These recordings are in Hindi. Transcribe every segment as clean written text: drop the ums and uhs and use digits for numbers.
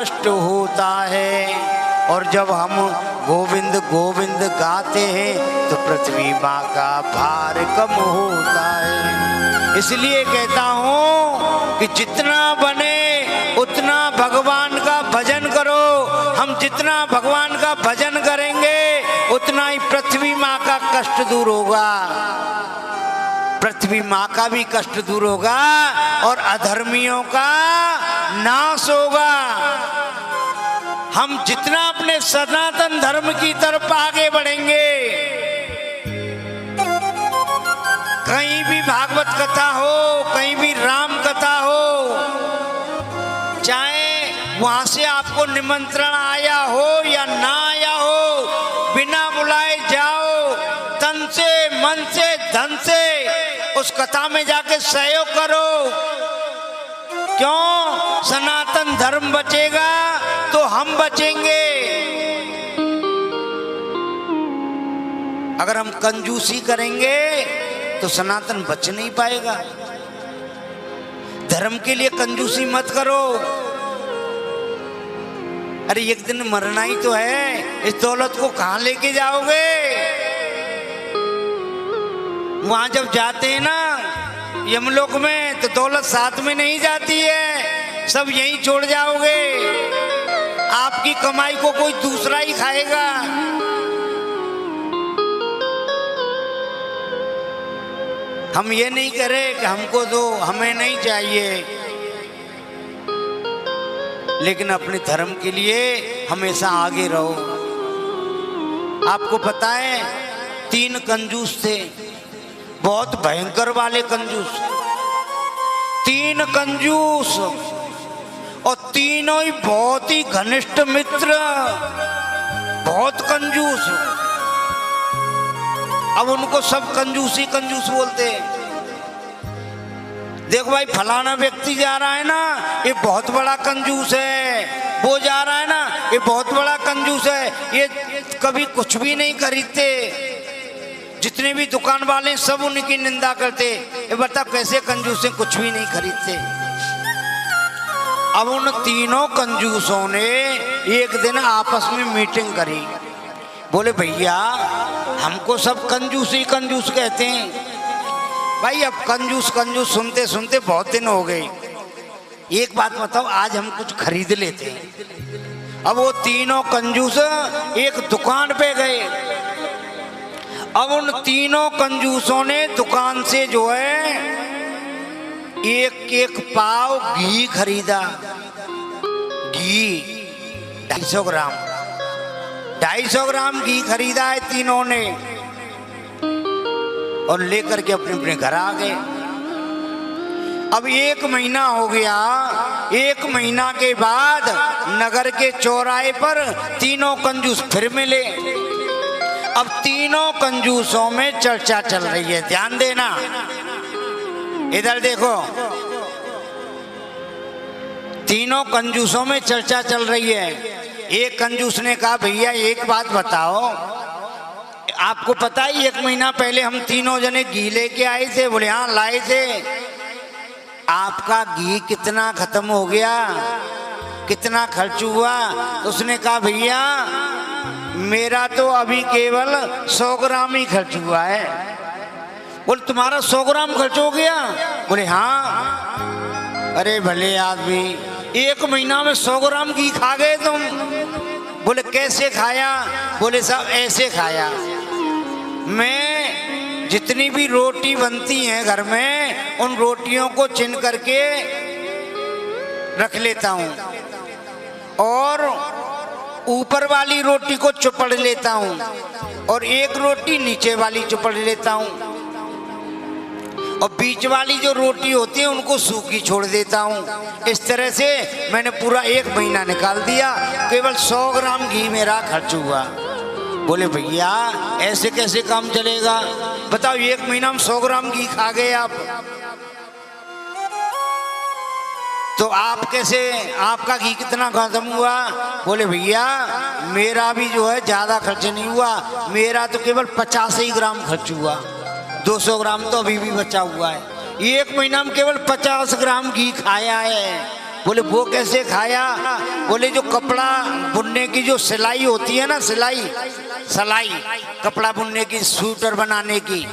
कष्ट होता है। और जब हम गोविंद गोविंद गाते हैं तो पृथ्वी माँ का भार कम होता है। इसलिए कहता हूँ कि जितना बने उतना भगवान का भजन करो। हम जितना भगवान का भजन करेंगे उतना ही पृथ्वी माँ का कष्ट दूर होगा, पृथ्वी माँ का भी कष्ट दूर होगा और अधर्मियों का नाश होगा। हम जितना अपने सनातन धर्म की तरफ आगे बढ़ेंगे, कहीं भी भागवत कथा हो, कहीं भी राम कथा हो, चाहे वहां से आपको निमंत्रण आया हो या ना आया हो, बिना बुलाए जाओ, तन से मन से धन से उस कथा में जाके सहयोग करो। क्यों? सनातन धर्म बचेगा तो हम बचेंगे। अगर हम कंजूसी करेंगे तो सनातन बच नहीं पाएगा। धर्म के लिए कंजूसी मत करो। अरे एक दिन मरना ही तो है, इस दौलत को कहां लेके जाओगे? वहां जब जाते हैं ना यमलोक में तो दौलत साथ में नहीं जाती है, सब यहीं छोड़ जाओगे। आपकी कमाई को कोई दूसरा ही खाएगा। हम ये नहीं करें कि हमको दो, हमें नहीं चाहिए, लेकिन अपने धर्म के लिए हमेशा आगे रहो। आपको पता है 3 कंजूस थे, बहुत भयंकर वाले कंजूस, 3 कंजूस और तीनों ही बहुत ही घनिष्ठ मित्र, बहुत कंजूस। अब उनको सब कंजूसी कंजूस बोलते हैं। देखो भाई फलाना व्यक्ति जा रहा है ना, ये बहुत बड़ा कंजूस है, वो जा रहा है ना, ये बहुत बड़ा कंजूस है, ये कभी कुछ भी नहीं खरीदते। जितने भी दुकान वाले सब उनकी निंदा करते, ये बता कैसे कंजूस हैं, कुछ भी नहीं खरीदते। अब उन तीनों कंजूसों ने एक दिन आपस में मीटिंग करी। बोले भैया हमको सब कंजूस ही कंजूस कहते हैं। भाई अब कंजूस कंजूस सुनते सुनते बहुत दिन हो गए, एक बात बताओ, आज हम कुछ खरीद लेते हैं। अब वो तीनों कंजूस एक दुकान पे गए। अब उन तीनों कंजूसों ने दुकान से जो है एक पाव घी खरीदा। घी 250 ग्राम, 250 ग्राम घी खरीदा है तीनों ने और लेकर के अपने अपने घर आ गए। अब 1 महीना हो गया। 1 महीना के बाद नगर के चौराहे पर तीनों कंजूस फिर मिले। अब तीनों कंजूसों में चर्चा चल रही है, ध्यान देना, इधर देखो। तीनों कंजूसों में चर्चा चल रही है। एक कंजूस ने कहा भैया एक बात बताओ, आपको पता है 1 महीना पहले हम तीनों जने घी लेके आए थे? बोले हाँ लाए थे। आपका घी कितना खत्म हो गया, कितना खर्च हुआ? उसने कहा भैया मेरा तो अभी केवल 100 ग्राम ही खर्च हुआ है। बोले तुम्हारा 100 ग्राम खर्च हो गया? बोले हाँ। अरे भले आदमी, 1 महीना में 100 ग्राम घी खा गए तुम। बोले कैसे खाया? बोले साहब ऐसे खाया, मैं जितनी भी रोटी बनती हैं घर में उन रोटियों को चिन करके रख लेता हूँ और ऊपर वाली रोटी को चुपड़ लेता हूँ और एक रोटी नीचे वाली चुपड़ लेता हूँ और बीच वाली जो रोटी होती है उनको सूखी छोड़ देता हूँ। इस तरह से मैंने पूरा 1 महीना निकाल दिया, केवल 100 ग्राम घी मेरा खर्च हुआ। बोले भैया ऐसे कैसे काम चलेगा? बताओ 1 महीना में 100 ग्राम घी खा गए आप, तो आप कैसे, आपका घी कितना खत्म हुआ? बोले भैया मेरा भी जो है ज्यादा खर्च नहीं हुआ, मेरा तो केवल 50 ही ग्राम खर्च हुआ, 200 ग्राम तो अभी भी बचा हुआ है। 1 महीना में केवल 50 ग्राम घी खाया है। बोले वो कैसे खाया? बोले जो कपड़ा बुनने की जो सिलाई होती है ना, सिलाई कपड़ा बुनने की, स्वेटर बनाने की,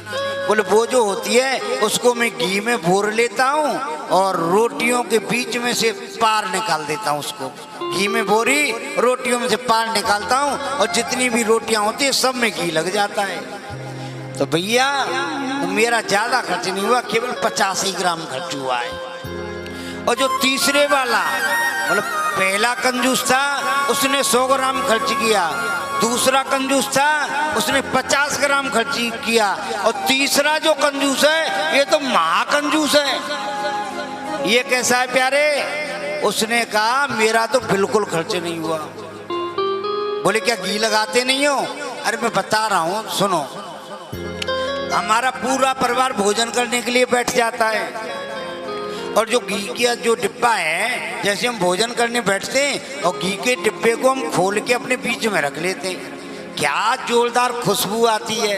बोले वो जो होती है उसको मैं घी में भूर लेता हूँ और रोटियों के बीच में से पार निकाल देता हूँ। उसको घी में भोरी रोटियों में से पार निकालता हूँ और जितनी भी रोटियां होती है सब में घी लग जाता है। तो भैया मेरा ज्यादा खर्च नहीं हुआ, केवल 85 ग्राम खर्च हुआ है। और जो तीसरे वाला मतलब पहला कंजूस था उसने 100 ग्राम खर्च किया, दूसरा कंजूस था उसने 50 ग्राम खर्च किया, और तीसरा जो कंजूस है ये तो महाकंजूस है। ये कैसा है प्यारे? उसने कहा मेरा तो बिल्कुल खर्च नहीं हुआ। बोले क्या घी लगाते नहीं हो? अरे मैं बता रहा हूँ सुनो, हमारा पूरा परिवार भोजन करने के लिए बैठ जाता है और जो घी का जो डिब्बा है, जैसे हम भोजन करने बैठते हैं और घी के डिब्बे को हम खोल के अपने बीच में रख लेते हैं। क्या जोरदार खुशबू आती है,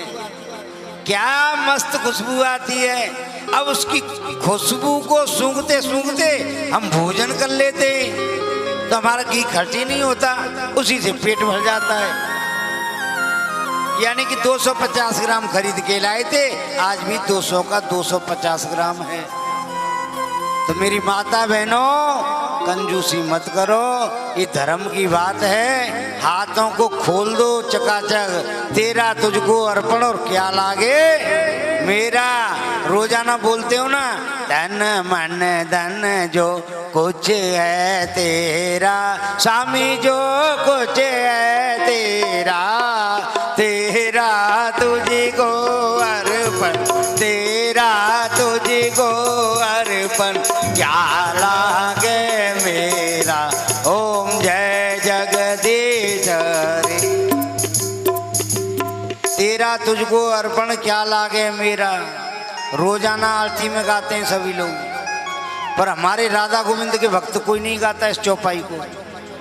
क्या मस्त खुशबू आती है। अब उसकी खुशबू को सूंघते सूंघते हम भोजन कर लेते हैं तो हमारा घी खर्च ही नहीं होता, उसी से पेट भर जाता है। यानी कि 250 ग्राम खरीद के लाए थे, आज भी 200 का 250 ग्राम है। तो मेरी माता बहनों कंजूसी मत करो, ये धर्म की बात है। हाथों को खोल दो चकाचक, तेरा तुझको अर्पण और क्या लागे मेरा। रोजाना बोलते हो ना, धन मन धन जो कुछ है तेरा, स्वामी जो कुछ है तेरा, तेरा तुझको अर्पण, तेरा तुझको अर्पण क्या लागे मेरा। ओम जय जगदीश हरि, तेरा तुझको अर्पण क्या लागे मेरा। रोजाना आरती में गाते हैं सभी लोग, पर हमारे राधा गोविंद के भक्त कोई नहीं गाता इस चौपाई को।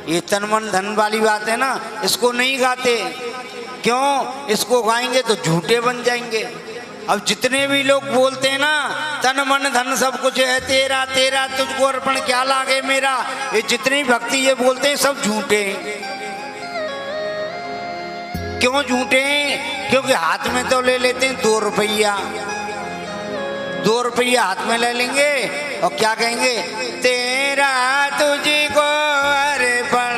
ये तन मन धन वाली बात है ना, इसको नहीं गाते। क्यों? इसको गाएंगे तो झूठे बन जाएंगे। अब जितने भी लोग बोलते हैं ना तन मन धन सब कुछ है तेरा, तेरा तुझको अर्पण क्या लागे मेरा, ये जितनी भक्ति ये बोलते हैं सब झूठे हैं। क्यों झूठे हैं? क्योंकि हाथ में तो ले लेते हैं 2 रुपया, 2 रुपया हाथ में ले लेंगे और क्या कहेंगे, तेरा तुझको अर्पण।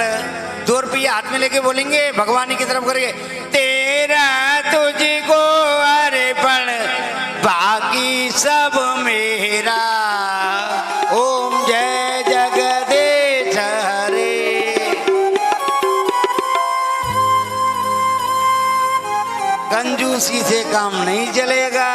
2 रुपया हाथ में लेके बोलेंगे, भगवान की तरफ करेंगे, तेरा तुझको अर्पण बाकी सब मेरा। ओम जय जगदीश हरे। कंजूसी से काम नहीं चलेगा।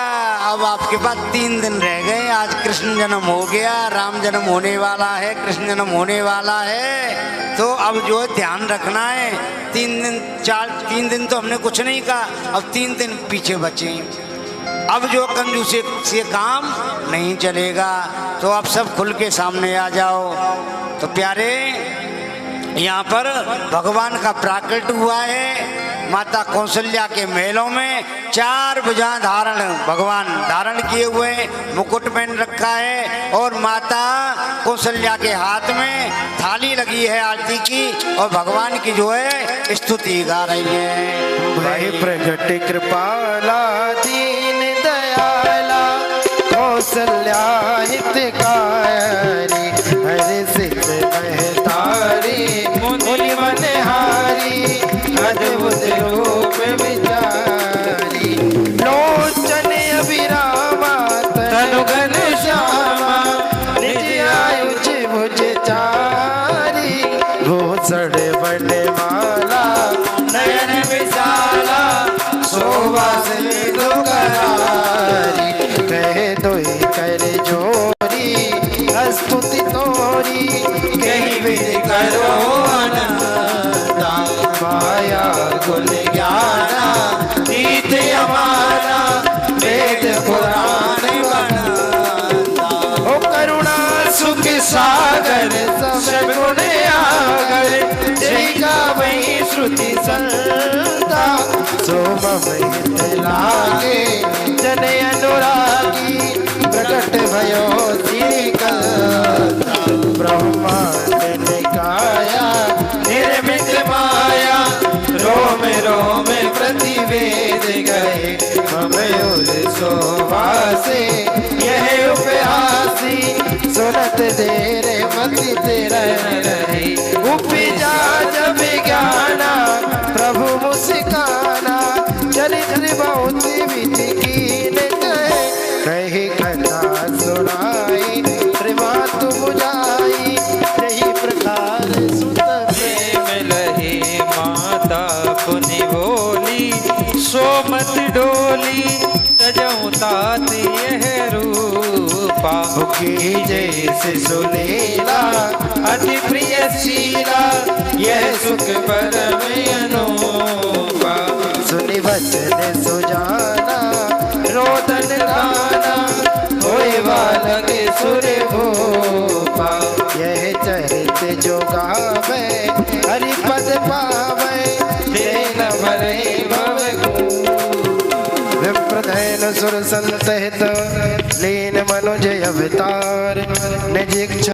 अब आपके पास 3 दिन रह गए। आज कृष्ण जन्म हो गया, राम जन्म होने वाला है, कृष्ण जन्म होने वाला है। तो अब जो है ध्यान रखना है। 3 दिन तो हमने कुछ नहीं कहा, अब 3 दिन पीछे बचे। अब जो कंजूसी से काम नहीं चलेगा। तो आप सब खुल के सामने आ जाओ। तो प्यारे यहाँ पर भगवान का प्राकट हुआ है। माता कौशल्या के महलों में 4 भुजा धारण भगवान धारण किए हुए, मुकुट पहन रखा है और माता कौशल्या के हाथ में थाली लगी है आरती की और भगवान की जो है स्तुति गा रही है। भाई प्रगट कृपाला दीन दयाला कौशल्या हितकारी, हर सिद्ध महतारी मुनि मनहारी, अद्भुत रूप विचारी, लोचन अभिरामा तनु घनश्यामा, निज आयुष भुज चारी, भूषण वनमाला नयन विशाला, शोभा सिंधु करारी, कह दो कर जोरी स्तुति तोरी, कहीं विधि करो अनंता, माया गुण ज्ञाना तीत हमारा, वेद पुराण बनता, ओ करुणा सुख सागर सब गुण आगर, जय गावई श्रुति संता, सो मम हित लागे जन अनुरागी, प्रकट भयो श्री ब्रह्मा सुनत देर मति तेरा रही उपजा जब ज्ञाना प्रभु मुस्काना चरित्र बहुत विधि कीन कही कथा सुनाई त्रिमात बुझाई यही प्रकार सुत प्रेम लहे माता पुनि बोली सोमत डोली तजऊ तात यह रूपा की जैसे सुनीला अति प्रिय शीला यह सुख परम अनूपा सुनि वचन सुजाना रोदन गाना होए बालक सुर भूपा यह चरित जो गावे हरिपद पावे देन भरे भव विप्रधैन सुर संत हित लीन मनुज अवतार निज इच्छा